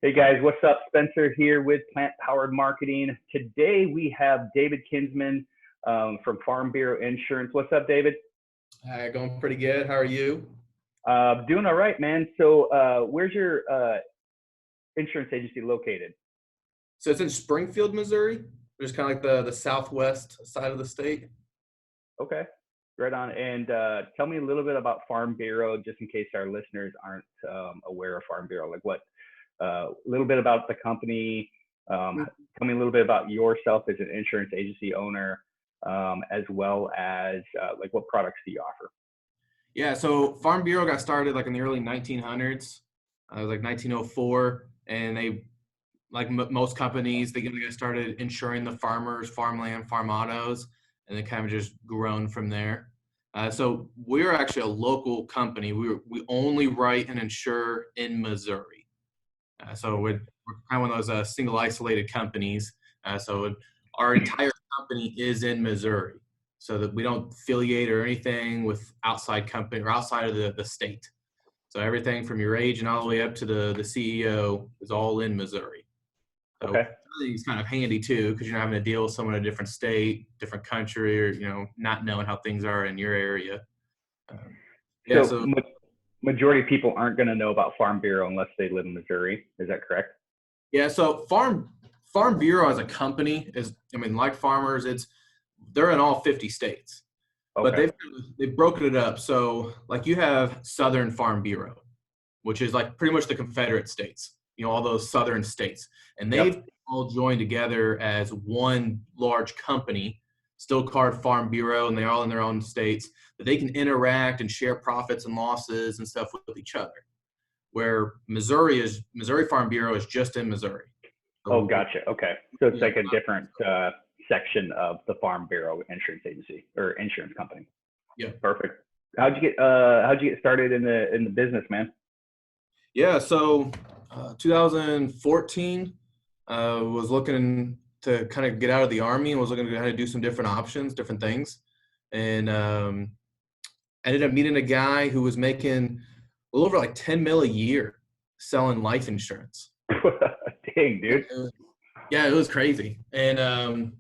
Hey guys, what's up? Spencer here with Plant Powered Marketing. Today we have David Kinsman from Farm Bureau Insurance. What's up, David? Hi, going pretty good. How are you? Doing all right, man. So where's your insurance agency located? So it's in Springfield, Missouri, just kind of like the southwest side of the state. Okay, right on. And tell me a little bit about Farm Bureau, just in case our listeners aren't aware of Farm Bureau. Like what? A little bit about the company. Tell me a little bit about yourself as an insurance agency owner, as well as like what products do you offer? Yeah, so Farm Bureau got started like in the early 1900s. It was like 1904, and they, like most companies, they got started insuring the farmers, farmland, farm autos, and they kind of just grown from there. So we're actually a local company. We only write and insure in Missouri. So we're kind of one of those single isolated companies. So our entire company is in Missouri, so that we don't affiliate or anything with outside company or outside of the state. So everything from your agent all the way up to the CEO is all in Missouri. So Okay. it's kind of handy too, because you're not having to deal with someone in a different state, different country, or not knowing how things are in your area. Yeah, So so majority of people aren't going to know about Farm Bureau unless they live in Missouri. Is that correct? Yeah, so Farm Bureau as a company is, I mean, like farmers, they're in all 50 states, but Okay. they've broken it up. So like you have Southern Farm Bureau, which is like pretty much the Confederate states, all those southern states, and they've Yep. all joined together as one large company, still called Farm Bureau, and they're all in their own states that they can interact and share profits and losses and stuff with each other. Where Missouri Farm Bureau is just in Missouri. Oh, So, gotcha. Okay. So it's yeah, like a different section of the Farm Bureau insurance agency or insurance company. yeah, Perfect. How'd you get started in the business, man? yeah. So 2014 was looking to kind of get out of the army and was looking to kind of do some different options, different things, and ended up meeting a guy who was making a little over like 10 mil a year selling life insurance. Dang, dude. Yeah, it was crazy. And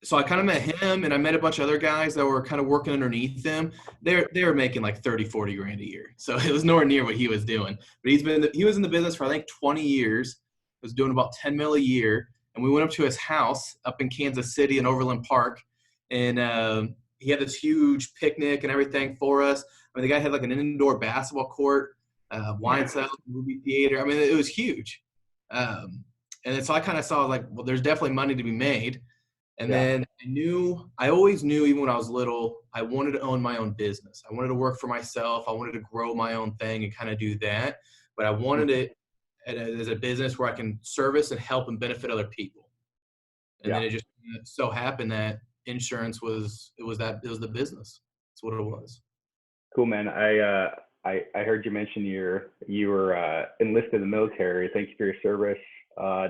so I kind of met him, and I met a bunch of other guys that were kind of working underneath them. They were making like 30, 40 grand a year. So it was nowhere near what he was doing. But he was in the business for I think 20 years. Was doing about 10 mil a year. And we went up to his house up in Kansas City in Overland Park, and he had this huge picnic and everything for us. I mean, the guy had like an indoor basketball court, wine cellar, movie theater. I mean, it was huge. And then so I kind of saw like, well, there's definitely money to be made. And Yeah. then I always knew, even when I was little, I wanted to own my own business. I wanted to work for myself. I wanted to grow my own thing and kind of do that. But I wanted it as a business where I can service and help and benefit other people. And Yeah. then it just so happened that insurance was the business. That's what it was. Cool, man. I heard you mention you were enlisted in the military. Thank you for your service.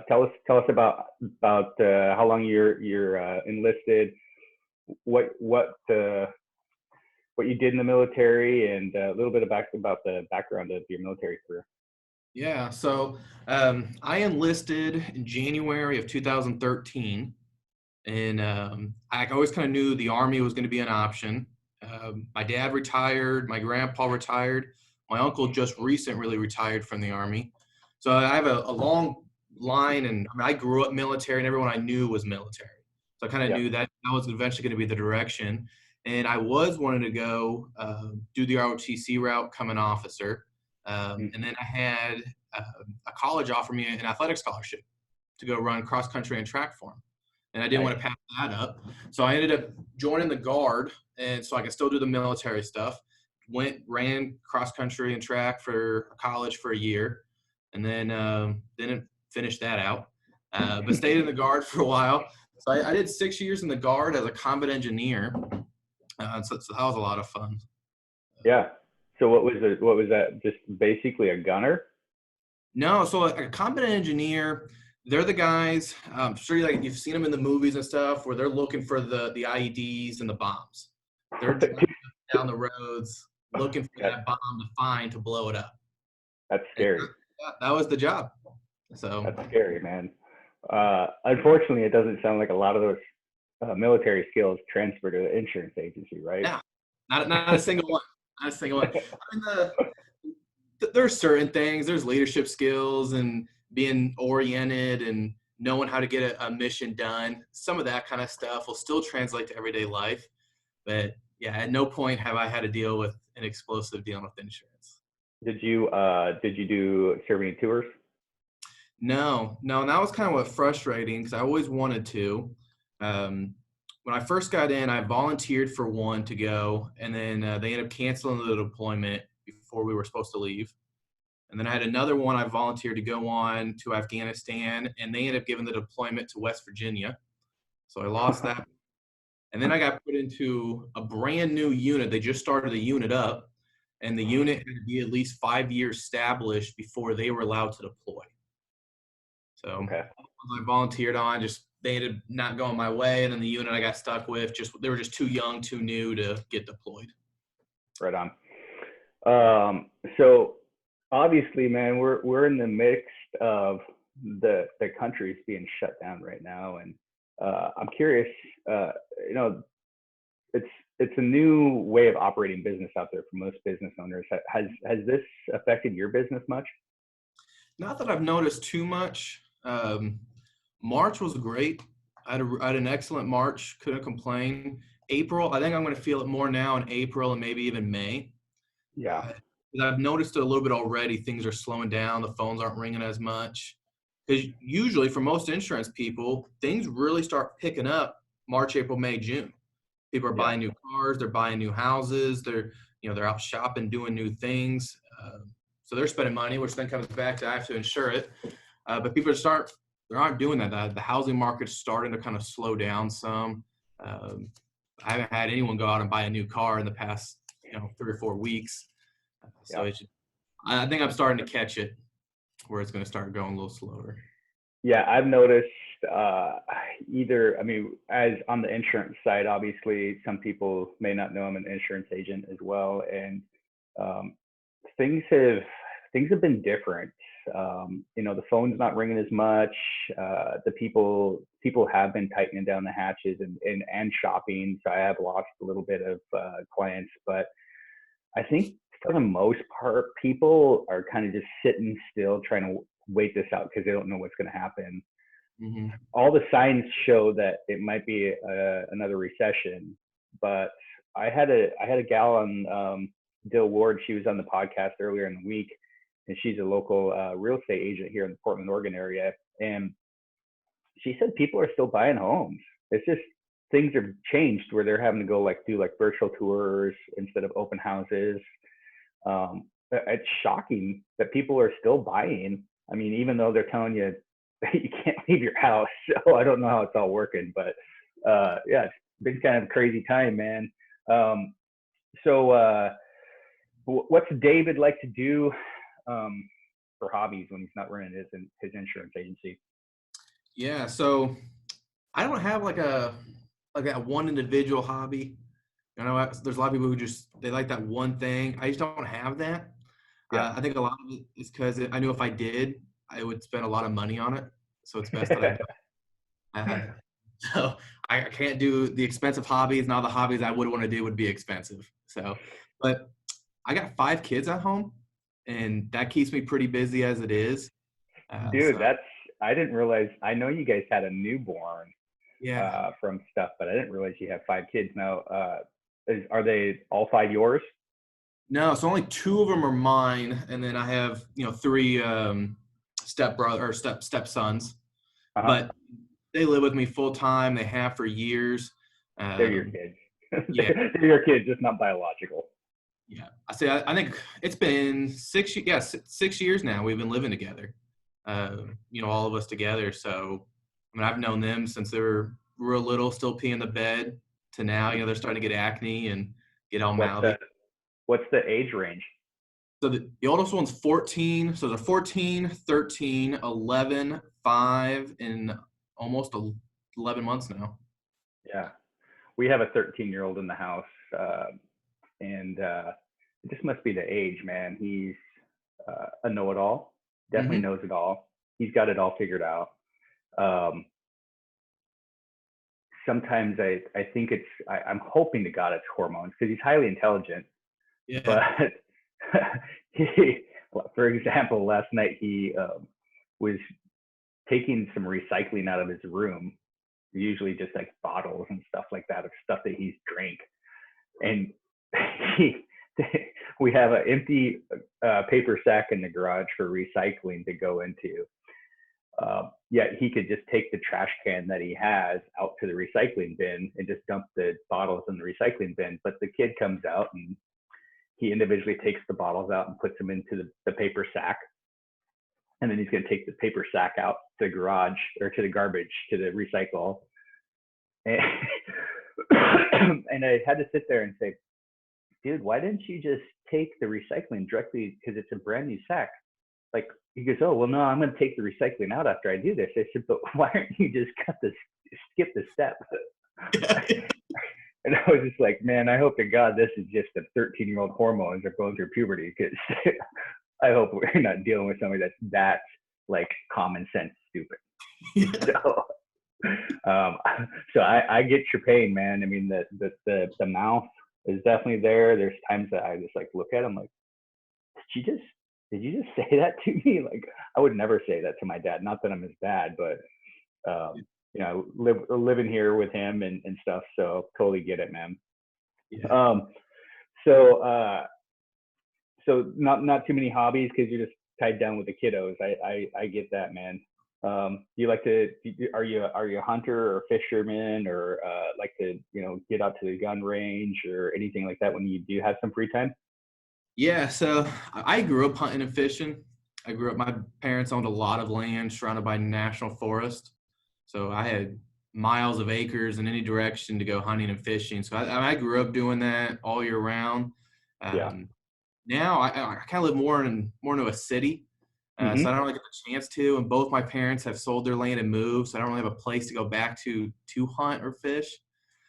Tell us about how long you're enlisted, what what you did in the military, and a little bit about the background of your military career. Yeah. So I enlisted in January of 2013. And I always kind of knew the Army was going to be an option. My dad retired. My grandpa retired. My uncle just recently retired from the Army. So I have a long line, and I mean, I grew up military, and everyone I knew was military. So I kind of Yeah. knew that was eventually going to be the direction. And I was wanting to go do the ROTC route, become an officer. And then I had a college offer me an athletic scholarship to go run cross country and track for him. And I didn't Nice. want to pass that up. So I ended up joining the Guard, and so I could still do the military stuff. Ran cross country and track for college for a year, and then didn't finish that out, but stayed in the Guard for a while. So I did 6 years in the Guard as a combat engineer. So that was a lot of fun. Yeah. So what was it? What was that? Just basically a gunner? No, so a combat engineer, they're the guys. I'm sure you've seen them in the movies and stuff, where they're looking for the IEDs and the bombs. They're driving down the roads looking for That, that bomb to blow it up. that's And scary. that was the job. So That's scary, man. Unfortunately, it doesn't sound like a lot of those military skills transfer to the insurance agency, right? yeah, not a single one, not a single one. I mean, there's certain things. There's leadership skills and being oriented and knowing how to get a mission done. Some of that kind of stuff will still translate to everyday life. But yeah, at no point have I had to deal with an explosive dealing with insurance. Did you do serving tours? No, and that was kind of what frustrating because I always wanted to. Um, when I first got in, I volunteered for one to go, and then they ended up canceling the deployment before we were supposed to leave. And then I had another one I volunteered to go on to Afghanistan, and they ended up giving the deployment to West Virginia. So I lost that. And then I got put into a brand new unit. They just started the unit up, and the unit had to be at least 5 years established before they were allowed to deploy. So Okay, I volunteered on, just they ended up not going my way, and then the unit I got stuck with, just they were just too young, too new to get deployed. right on. So obviously, man, we're in the midst of the country's being shut down right now, and I'm curious. Uh, you know, it's it's a new way of operating business out there for most business owners. Has this affected your business much? Not that I've noticed too much. March was great. I had an excellent March. Couldn't complain. April, I think I'm going to feel it more now in April and maybe even May. Yeah, Uh, I've noticed it a little bit already. Things are slowing down. The phones aren't ringing as much. Because usually for most insurance people, things really start picking up March, April, May, June. People are yeah, buying new cars. They're buying new houses. They're out shopping, doing new things. So they're spending money, which then comes back to I have to insure it. But people they aren't doing that. The housing market's starting to kind of slow down some. Um, I haven't had anyone go out and buy a new car in the past 3 or 4 weeks. So yeah. I think I'm starting to catch it where it's going to start going a little slower. Yeah, I've noticed I mean, as on the insurance side, obviously, some people may not know I'm an insurance agent as well, and um, things have things have been different. The phone's not ringing as much. The people have been tightening down the hatches and shopping. So I have lost a little bit of clients, but I think for the most part, people are kind of just sitting still, trying to wait this out because they don't know what's going to happen. Hmm. All the signs show that it might be another recession, but I had a gal on Dill Ward. She was on the podcast earlier in the week, and she's a local real estate agent here in the Portland, Oregon area, and she said people are still buying homes. It's just things have changed where they're having to go do virtual tours instead of open houses. It's shocking that people are still buying. I mean, even though they're telling you you can't leave your house. So I don't know how it's all working, but yeah, it's been kind of a crazy time, man. Um, so what's David like to do for hobbies when he's not running his insurance agency? Yeah, so I don't have like that one individual hobby. There's a lot of people who just they like that one thing. I just don't have that. Yeah, I think a lot of it is because I knew if I did, I would spend a lot of money on it. So it's best that I don't. So I can't do the expensive hobbies. Now the hobbies I would want to do would be expensive. So, but I got 5 kids at home, and that keeps me pretty busy as it is. dude, So that's I didn't realize. I know you guys had a newborn yeah, from stuff, but I didn't realize you have 5 kids now. Are they all 5 yours? no, so only 2 of them are mine, and then I have 3 step brother or stepsons, Uh-huh. but they live with me full time. They have for years. They're your Um, kids. yeah, They're your kids, just not biological. yeah. I think it's been 6 years now. We've been living together. All of us together. So I mean, I've known them since they were real little, still peeing the bed, to now. They're starting to get acne and get all What's mouthy. the what's the age range? So the oldest one's 14. So they're 14, 13, 11, 5, and almost 11 months now. Yeah, we have a 13-year-old in the house, and it just must be the age, man. He's a know-it-all. Definitely Hmm. knows it all. he's got it all figured out. Sometimes I think I'm hoping to God it's hormones because he's highly intelligent. Yeah. But for example, last night he was taking some recycling out of his room, usually just like bottles and stuff like that of stuff that he's drank. And we have an empty paper sack in the garage for recycling to go into. Yet he could just take the trash can that he has out to the recycling bin and just dump the bottles in the recycling bin. But the kid comes out and he individually takes the bottles out and puts them into the paper sack. And then he's going to take the paper sack out to the garage or to the garbage, to the recycle. And, and I had to sit there and say, dude, why didn't you just take the recycling directly because it's a brand new sack? Like, he goes, oh, well, no, I'm going to take the recycling out after I do this. I said, but why aren't you just skip the step? And I was just like, man, I hope to God this is just a 13-year-old hormones are going through puberty, because I hope we're not dealing with somebody that's like common sense stupid. So I get your pain, man. I mean, the mouth is definitely there. There's times that I just like look at him like, did you just say that to me? Like, I would never say that to my dad. Not that I'm his dad, but you know, living here with him and stuff. So totally get it, man. Yeah. So not too many hobbies because you're just tied down with the kiddos. I get that, man. You like to, are you a hunter or fisherman, or like to, you know, get out to the gun range or anything like that when you do have some free time? Yeah, so I grew up hunting and fishing. My parents owned a lot of land surrounded by national forest. So I had miles of acres in any direction to go hunting and fishing. So I grew up doing that all year round. Yeah. Now I kind of live more into a city. So I don't really get the chance to, and both my parents have sold their land and moved, so I don't really have a place to go back to hunt or fish.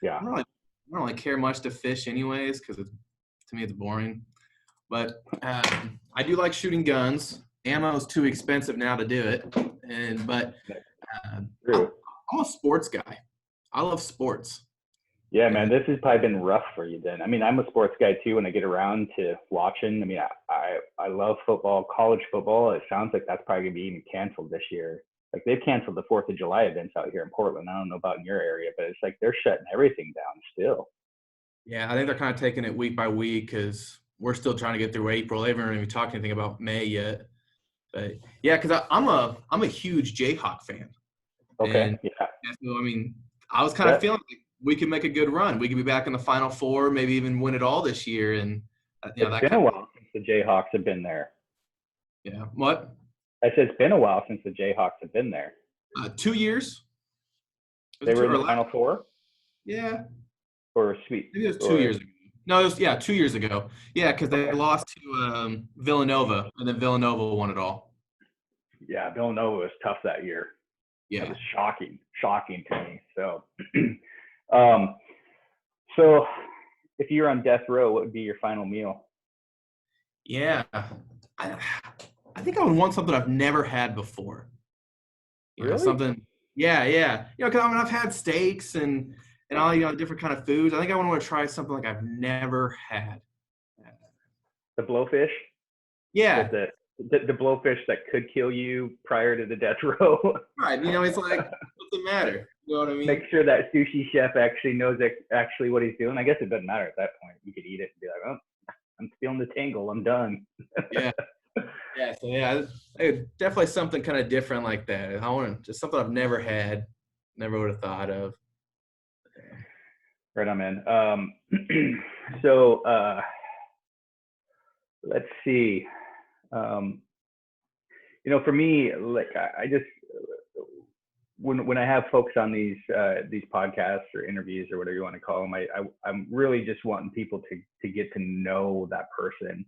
Yeah. I don't really care much to fish anyways, because to me it's boring. But I do like shooting guns. Ammo is too expensive now to do it, but I'm a sports guy. I love sports. Yeah, man, this has probably been rough for you then. I mean, I'm a sports guy too when I get around to watching. I mean, I love football, college football. It sounds like that's probably going to be even canceled this year. Like, they've canceled the 4th of July events out here in Portland. I don't know about in your area, but it's like they're shutting everything down still. Yeah, I think they're kind of taking it week by week because we're still trying to get through April. They haven't even talked anything about May yet. But yeah, because I'm a huge Jayhawk fan. Okay. And yeah. So, I mean, I was kind of feeling like we could make a good run. We could be back in the Final Four, maybe even win it all this year. And It's been a while since the Jayhawks have been there. Yeah. What? I said it's been a while since the Jayhawks have been there. 2 years. They were in the Final Four? Yeah. Or sweet. Maybe it was 2 years ago. No, it was 2 years ago. Yeah, because they lost to Villanova, and then Villanova won it all. Yeah, Villanova was tough that year. Yeah. It was shocking to me. So, so if you're on death row, what would be your final meal? Yeah, I think I would want something I've never had before. Really? Something. Yeah. You know, because I mean, I've had steaks and all, you know, different kind of foods. I think I want to try something like I've never had. The blowfish? Yeah. The blowfish that could kill you prior to the death row. Right. You know, it's like, what's the matter? You know what I mean? Make sure that sushi chef actually knows actually what he's doing. I guess it doesn't matter at that point. You could eat it and be like, oh, I'm feeling the tingle. I'm done. Yeah. Yeah. So yeah, definitely something kind of different like that. I want just something I've never had, never would have thought of. Right on, man. So let's see. You know, for me, like I just when I have folks on these podcasts or interviews or whatever you want to call them, I'm really just wanting people to get to know that person.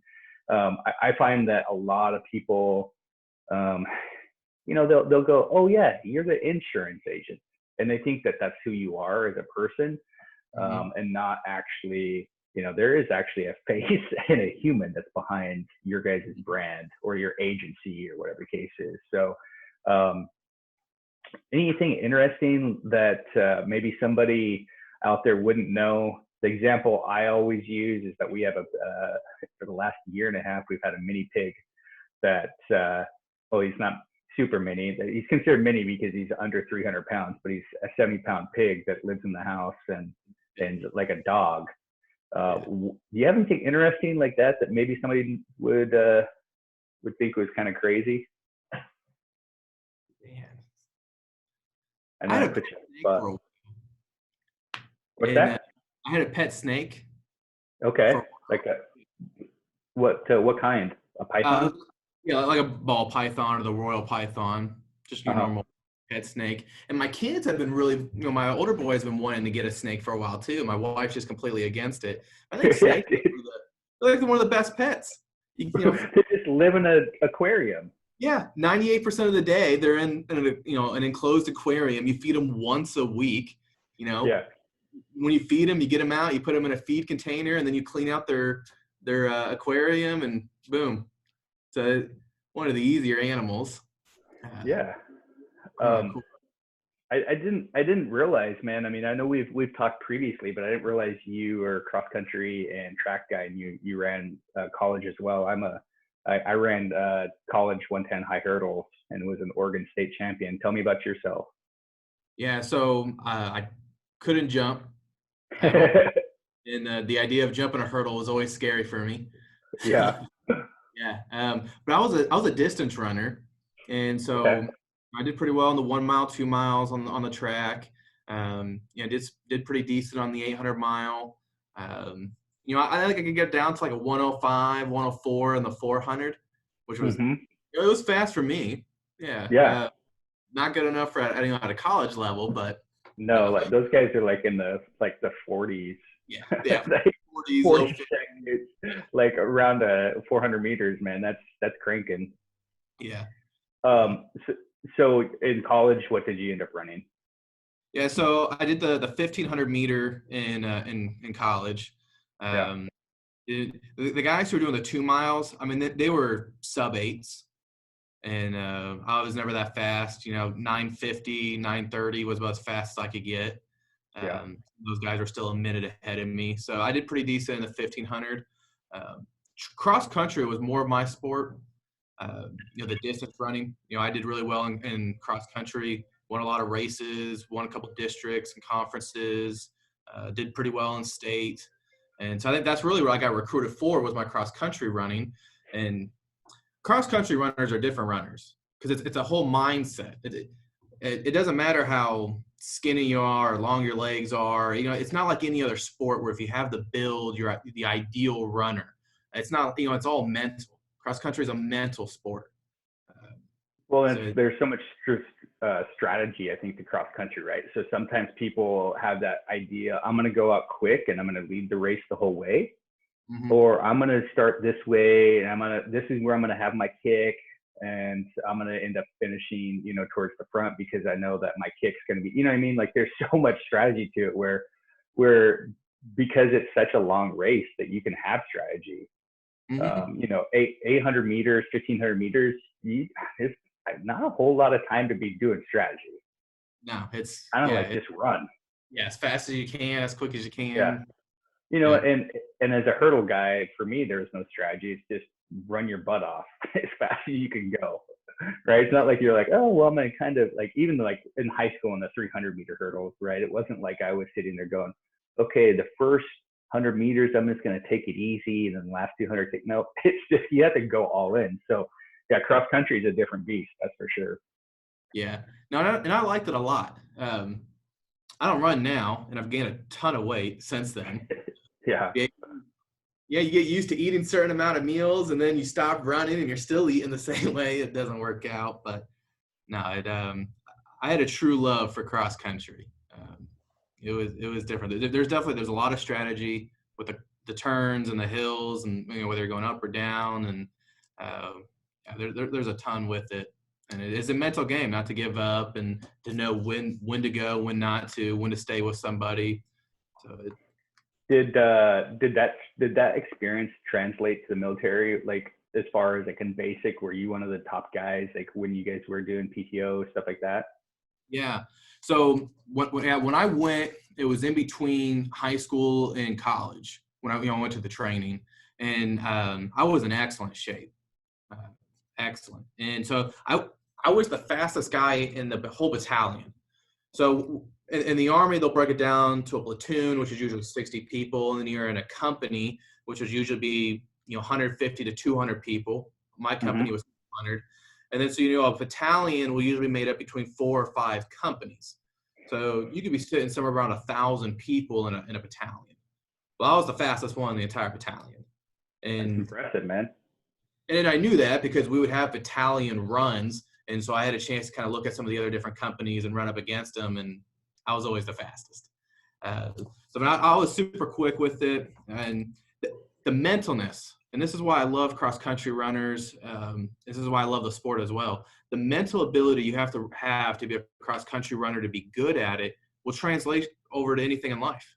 I find that a lot of people, you know, they'll go, oh yeah, you're the insurance agent, and they think that that's who you are as a person, and not actually. You know, there is actually a face and a human that's behind your guys' brand or your agency or whatever the case is. So Um, anything interesting that maybe somebody out there wouldn't know? The example I always use is that we have for the last year and a half, we've had a mini pig that, well, he's not super mini. He's considered mini because he's under 300 pounds, but he's a 70-pound pig that lives in the house and like a dog. Do you have anything interesting like that maybe somebody would think was kind of crazy? Man. I I know I had a put pet you on the snake spot. for a What's and that? I had a pet snake Okay, for like what kind? A uh, python? yeah, like a ball python or the royal python, just your Uh-huh. normal pet snake. And my kids have been really, my older boy has been wanting to get a snake for a while too. My wife's just completely against it. I think Yeah, snakes dude. they're like one of the best pets. They just live in an aquarium. Yeah, 98% of the day they're in an enclosed aquarium. You feed them once a week. You know, Yeah, when you feed them, you get them out, you put them in a feed container, and then you clean out their aquarium, and boom. So one of the easier animals. yeah. Oh, Um, cool. I didn't realize, man. I mean, I know we've talked previously, but I didn't realize you were a cross country and track guy, and you ran college as well. I ran college 110 high hurdles and was an Oregon State champion. Tell me about yourself. Yeah, so I couldn't jump at all, and the idea of jumping a hurdle was always scary for me. Yeah. Yeah, but I was a distance runner, and Okay. so I did pretty well in the 1 mile, 2 miles on the track. Did pretty decent on the 800 mile. I think I could get down to like a 105, 104 in the 400, which was Hmm. it was fast for me. Yeah, Yeah. not good enough for at a college level, but you No, know, like those guys are like in the 40s, yeah, like 40s, low 40 50s. seconds, like around 400 meters, man. That's cranking. Yeah. Yeah. So in college, what did you end up running? Yeah, so I did the 1,500 meter in college. Yeah. Um, the guys who were doing the 2 miles, I mean, they were sub eights, and I was never that fast. 9:50, 9:30 was about as fast as I could get. Yeah. Those guys were still a minute ahead of me, so I did pretty decent in the 1,500. Um, Cross country was more of my sport. The distance running. I did really well in cross country. Won a lot of races. Won a couple districts and conferences. Did pretty well in state, and so I think that's really what I got recruited for was my cross country running. And cross country runners are different runners because it's a whole mindset. It doesn't matter how skinny you are or long your legs are. It's not like any other sport where if you have the build, you're the ideal runner. It's not. It's all mental. Cross country is a mental sport. Uh, Well, so there's so much strategy, I think, to cross country, right? So sometimes people have that idea, I'm going to go out quick and I'm going to lead the race the whole way, mhm. or I'm going to start this way and this is where I'm going to have my kick and I'm going to end up finishing, towards the front because I know that my kick's going to be, you know what I mean? Like there's so much strategy to it where because it's such a long race that you can have strategy. Mhm. 800 meters, 1500 meters, it's not a whole lot of time to be doing strategy. No, it's Kind of yeah, like just run. as fast as you can, as quick as you Yeah. can. You know, Yeah. and as a hurdle guy, for me, there's no strategy. It's just run your butt off as fast as you can go. Right. It's not like you're like, oh, well, I'm going to kind of like, even like in high school in the 300-meter hurdles, right? It wasn't like I was sitting there going, okay, the first 100 meters, I'm just going to take it easy. And then the last 200, no, it's just, you have to go all in. So yeah, cross country is a different beast. That's for sure. Yeah. No, and I liked it a lot. I don't run now, and I've gained a ton of weight since then. Yeah. Yeah, yeah, you get used to eating certain amount of meals, and then you stop running, and you're still eating the same way. It doesn't work out, but no, I had a true love for cross country. It was different. There's a lot of strategy with the turns and the hills, and whether you're going up or down, and uh, yeah, there's a ton with it. And it is a mental game, not to give up, and to know when to go, when not to, when to stay with somebody. So Did that experience translate to the military? Like, as far as like in basic? Were you one of the top guys like when you guys were doing PTO stuff like that? Yeah. So when I went, it was in between high school and college when I went to the training, and I was in excellent shape, uh, excellent. And so I was the fastest guy in the whole battalion. So in the Army, they'll break it down to a platoon, which is usually 60 people, and then you're in a company, which would usually be 150 to 200 people. My company Mm-hmm. was 100, and then so a battalion will usually be made up between 4 or 5 companies. So you could be sitting somewhere around 1,000 people in a battalion. Well, I was the fastest one in the entire battalion, That's and impressive, man. and I knew that because we would have battalion runs. And so I had a chance to kind of look at some of the other different companies and run up against them. And I was always the fastest. I was super quick with it. And the mentalness, and this is why I love cross-country runners. This is why I love the sport as well. The mental ability you have to be a cross-country runner to be good at it will translate over to anything in life.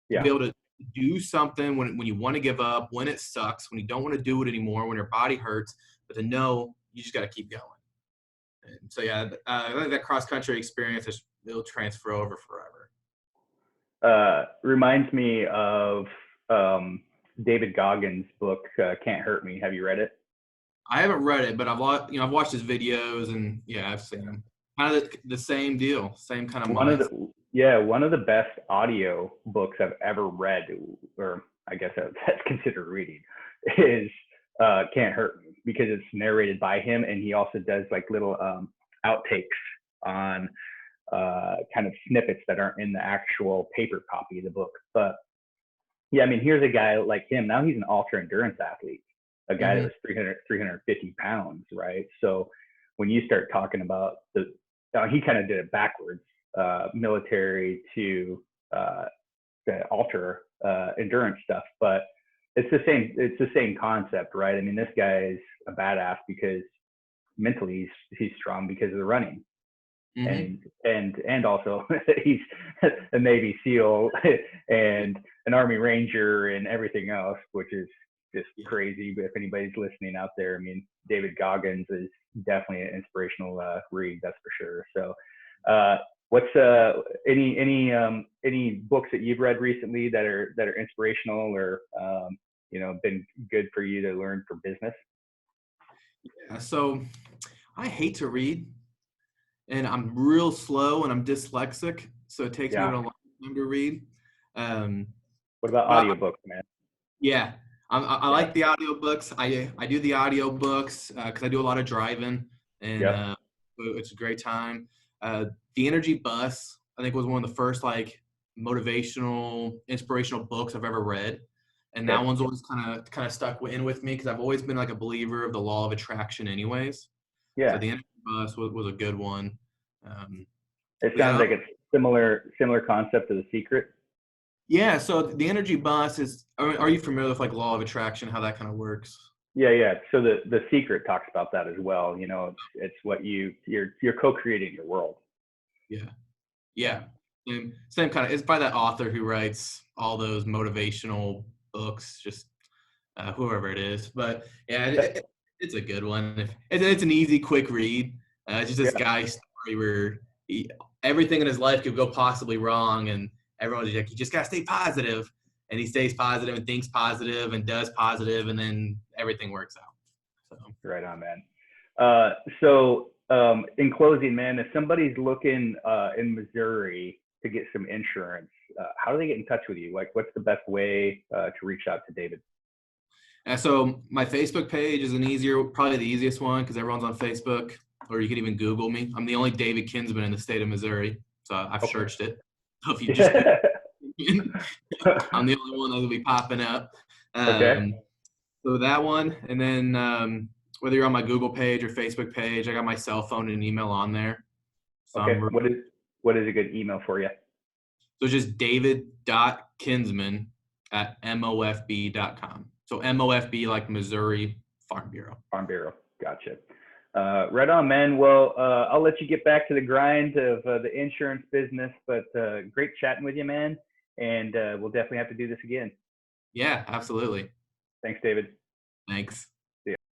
To Yeah. be able to do something when you want to give up, when it sucks, when you don't want to do it anymore, when your body hurts, but to know you just got to keep going. And so, yeah, I think that cross country experience it'll transfer over forever. Reminds me of David Goggins' book, Can't Hurt Me. Have you read it? I haven't read it, but I've watched his videos, and yeah, I've seen him. Kind of the same deal, same kind of mindset. One of the best audio books I've ever read, or I guess that's considered reading, is Can't Hurt Me, because it's narrated by him, and he also does like little outtakes on kind of snippets that aren't in the actual paper copy of the book. But yeah, I mean, here's a guy like him. Now he's an ultra endurance athlete, a guy that was 350 pounds, right? So when you start talking about he kind of did it backwards, military to the ultra endurance stuff, but it's the same concept, right? I mean, this guy is a badass because mentally he's strong because of the running. And also he's a Navy SEAL and an Army Ranger and everything else, which is just crazy. But if anybody's listening out there, I mean, David Goggins is definitely an inspirational read, that's for sure. So, what's any books that you've read recently that are inspirational or been good for you to learn for business? Yeah, so I hate to read. And I'm real slow and I'm dyslexic, so it takes me a long time to read. What about audiobooks, man? Yeah, I like the audiobooks. I do the audiobooks because I do a lot of driving, and it's a great time. The Energy Bus, I think, was one of the first like motivational, inspirational books I've ever read, and that one's always kind of stuck in with me because I've always been like a believer of the law of attraction, anyways. Yeah. So the Energy Bus was a good one. It sounds like it's similar concept to The Secret. Yeah, so the Energy Bus is. Are you familiar with like law of attraction, how that kind of works? Yeah. So the Secret talks about that as well. It's what you're co-creating your world. Yeah. And same kind of. It's by that author who writes all those motivational books, just whoever it is. But yeah, it's a good one. It's an easy, quick read. It's just this guy's story where everything in his life could go possibly wrong, and everyone's like, you just gotta stay positive, and he stays positive and thinks positive and does positive, and then everything works out. So. Right on, man. So in closing, man, if somebody's looking in Missouri to get some insurance, how do they get in touch with you? Like, what's the best way to reach out to David? So my Facebook page is probably the easiest one because everyone's on Facebook, or you can even Google me. I'm the only David Kinsman in the state of Missouri, so I've searched it. So if you just, I'm the only one that'll be popping up. So that one, and then whether you're on my Google page or Facebook page, I got my cell phone and email on there. So what is a good email for you? So it's just david.kinsman@mofb.com. So MOFB like Missouri Farm Bureau. Farm Bureau. Gotcha. Right on, man. Well, I'll let you get back to the grind of the insurance business, but great chatting with you, man. And we'll definitely have to do this again. Yeah, absolutely. Thanks, David. Thanks.